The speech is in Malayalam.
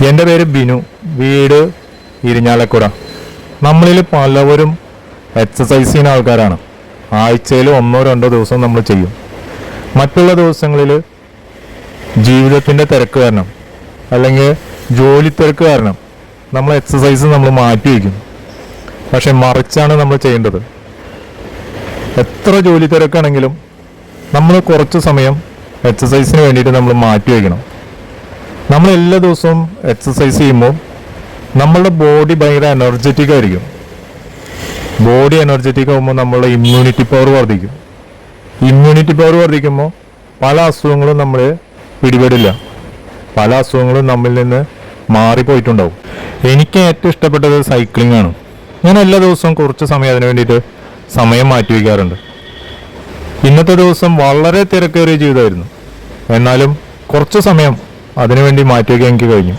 എൻ്റെ പേര് ബിനു, വീട് ഇരിഞ്ഞാലക്കുട. നമ്മളിൽ പലവരും എക്സസൈസ് ചെയ്യുന്ന ആൾക്കാരാണ്. ആഴ്ചയിൽ 1-2 ദിവസം നമ്മൾ ചെയ്യും. മറ്റുള്ള ദിവസങ്ങളിൽ ജീവിതത്തിൻ്റെ തിരക്ക് കാരണം അല്ലെങ്കിൽ ജോലി തിരക്ക് കാരണം നമ്മൾ എക്സസൈസ് നമ്മൾ മാറ്റി വയ്ക്കും. പക്ഷെ മറിച്ചാണ് നമ്മൾ ചെയ്യേണ്ടത്. എത്ര ജോലി തിരക്കാണെങ്കിലും നമ്മൾ കുറച്ച് സമയം എക്സസൈസിന് വേണ്ടിയിട്ട് നമ്മൾ മാറ്റി വയ്ക്കണം. നമ്മൾ എല്ലാ ദിവസവും എക്സസൈസ് ചെയ്യുമ്പോൾ നമ്മളുടെ ബോഡി ഭയങ്കര എനർജറ്റിക് ആയിരിക്കും. ബോഡി എനർജറ്റിക് ആകുമ്പോൾ നമ്മളുടെ ഇമ്മ്യൂണിറ്റി പവർ വർദ്ധിക്കും. ഇമ്മ്യൂണിറ്റി പവർ വർദ്ധിക്കുമ്പോൾ പല അസുഖങ്ങളും നമ്മൾ പിടിപെടില്ല. പല അസുഖങ്ങളും നമ്മിൽ നിന്ന് മാറിപ്പോയിട്ടുണ്ടാവും. എനിക്ക് ഏറ്റവും ഇഷ്ടപ്പെട്ടത് സൈക്ലിംഗ് ആണ്. ഞാൻ എല്ലാ ദിവസവും കുറച്ച് സമയം അതിനു വേണ്ടിയിട്ട് സമയം മാറ്റി വയ്ക്കാറുണ്ട്. ഇന്നത്തെ ദിവസം വളരെ തിരക്കേറിയ ജീവിതമായിരുന്നു. എന്നാലും കുറച്ച് സമയം അതിനുവേണ്ടി മാറ്റി വയ്ക്കാൻ എനിക്ക് കഴിഞ്ഞു.